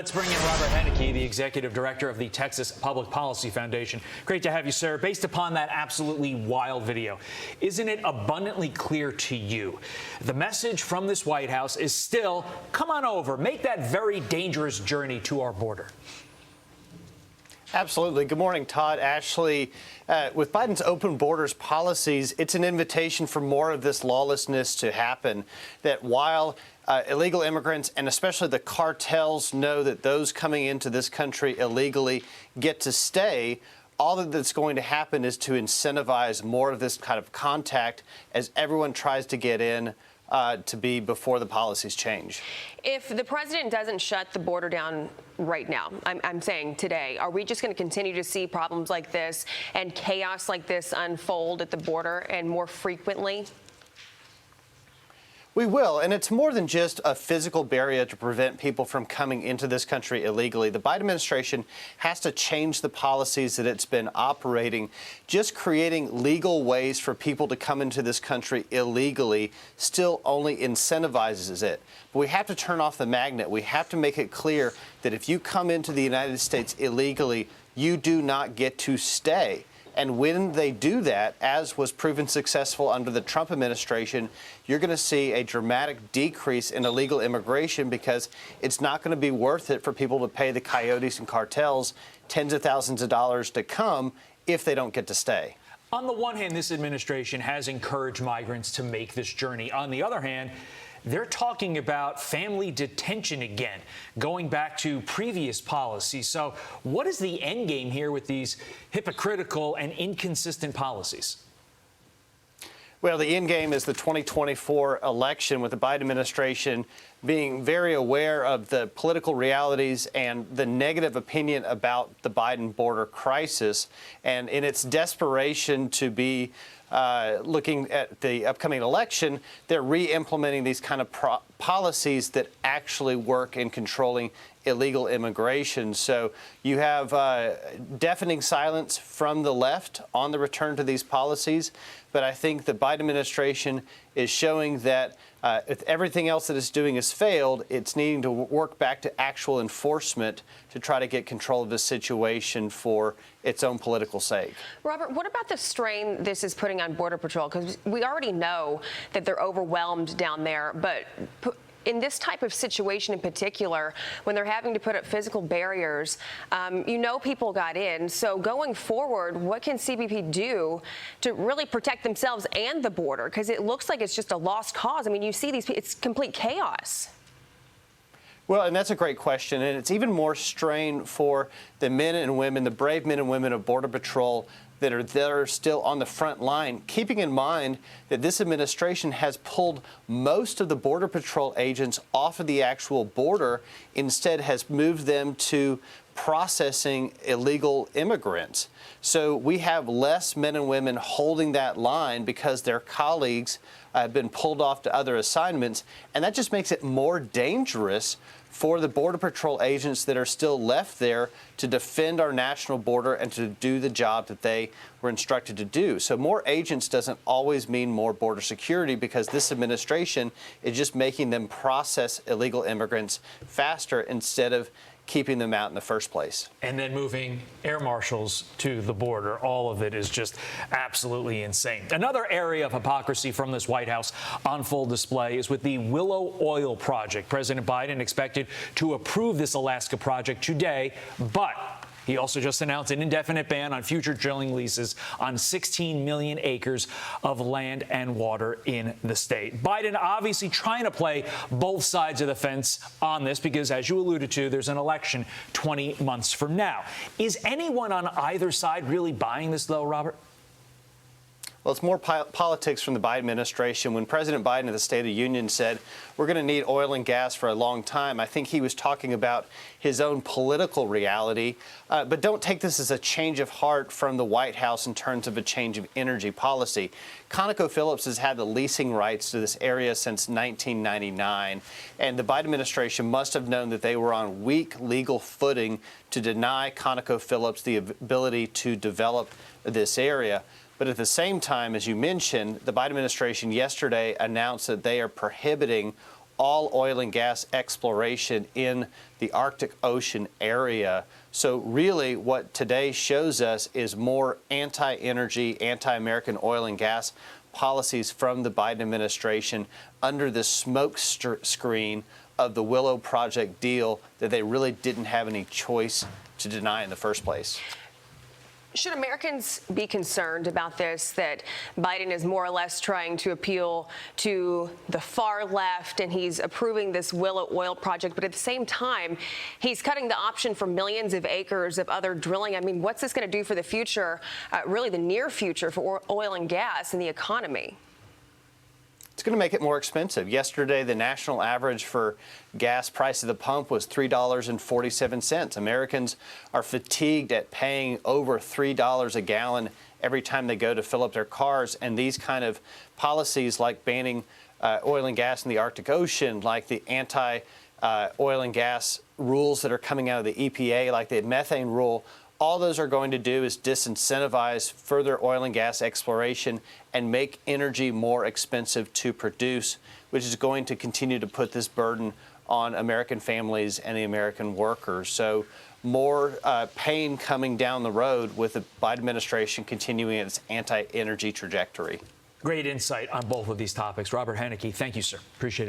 Let's bring in Robert Henneke, the executive director of the Texas Public Policy Foundation. Great to have you, sir. Based upon that absolutely wild video, isn't it abundantly clear to you the message from this White House is still, come on over, make that very dangerous journey to our border? Absolutely. Good morning, Todd. Ashley, with Biden's open borders policies, it's an invitation for more of this lawlessness to happen. That while illegal immigrants and especially the cartels know that those coming into this country illegally get to stay, all that's going to happen is to incentivize more of this kind of contact as everyone tries to get in to be before the policies change. If the president doesn't shut the border down right now, I'm saying today, are we just going to continue to see problems like this and chaos like this unfold at the border and more frequently? We will, and it's more than just a physical barrier to prevent people from coming into this country illegally. The Biden administration has to change the policies that it's been operating. Just creating legal ways for people to come into this country illegally still only incentivizes it. But we have to turn off the magnet. We have to make it clear that if you come into the United States illegally, you do not get to stay. And when they do that, as was proven successful under the Trump administration, you're going to see a dramatic decrease in illegal immigration because it's not going to be worth it for people to pay the coyotes and cartels tens of thousands of dollars to come if they don't get to stay. On the one hand, this administration has encouraged migrants to make this journey. On the other hand, they're talking about family detention again, going back to previous policies. So what is the end game here with these hypocritical and inconsistent policies? Well, the end game is the 2024 election, with the Biden administration being very aware of the political realities and the negative opinion about the Biden border crisis. And in its desperation to be looking at the upcoming election, they're re-implementing these kind of policies that actually work in controlling illegal immigration. So you have deafening silence from the left on the return to these policies. But I think the Biden administration is showing that if everything else that it's doing has failed, it's needing to work back to actual enforcement to try to get control of the situation for its own political sake. Robert, what about the strain this is putting on Border Patrol? Because we already know that they're overwhelmed down there, but in this type of situation in particular, when they're having to put up physical barriers, people got in. So going forward, what can CBP do to really protect themselves and the border? Because it looks like it's just a lost cause. I mean, you see it's complete chaos. Well, and that's a great question. And it's even more strain for the men and women, the brave men and women of Border Patrol that are still on the front line, keeping in mind that this administration has pulled most of the Border Patrol agents off of the actual border, instead has moved them to processing illegal immigrants. So we have less men and women holding that line because their colleagues have been pulled off to other assignments, and that just makes it more dangerous for the Border Patrol agents that are still left there to defend our national border and to do the job that they were instructed to do. So more agents doesn't always mean more border security, because this administration is just making them process illegal immigrants faster instead of keeping them out in the first place. And then moving air marshals to the border. All of it is just absolutely insane. Another area of hypocrisy from this White House on full display is with the Willow Oil project. President Biden expected to approve this Alaska project today, but he also just announced an indefinite ban on future drilling leases on 16 million acres of land and water in the state. Biden obviously trying to play both sides of the fence on this because, as you alluded to, there's an election 20 months from now. Is anyone on either side really buying this, though, Robert? Well, it's more politics from the Biden administration. When President Biden at the State of the Union said, we're going to need oil and gas for a long time, I think he was talking about his own political reality. But don't take this as a change of heart from the White House in terms of a change of energy policy. ConocoPhillips has had the leasing rights to this area since 1999, and the Biden administration must have known that they were on weak legal footing to deny ConocoPhillips the ability to develop this area. But at the same time, as you mentioned, the Biden administration yesterday announced that they are prohibiting all oil and gas exploration in the Arctic Ocean area. So really what today shows us is more anti-energy, anti-American oil and gas policies from the Biden administration under the smoke screen of the Willow Project deal that they really didn't have any choice to deny in the first place. Should Americans be concerned about this, that Biden is more or less trying to appeal to the far left and he's approving this Willow oil project, but at the same time, he's cutting the option for millions of acres of other drilling? I mean, what's this going to do for the future, really the near future for oil and gas and the economy? It's going to make it more expensive. Yesterday, the national average for gas price at the pump was $3.47. Americans are fatigued at paying over $3 a gallon every time they go to fill up their cars. And these kind of policies like banning oil and gas in the Arctic Ocean, like the anti-oil and gas rules that are coming out of the EPA, like the methane rule, all those are going to do is disincentivize further oil and gas exploration and make energy more expensive to produce, which is going to continue to put this burden on American families and the American workers. So more pain coming down the road with the Biden administration continuing its anti-energy trajectory. Great insight on both of these topics. Robert Henneke, thank you, sir. Appreciate it.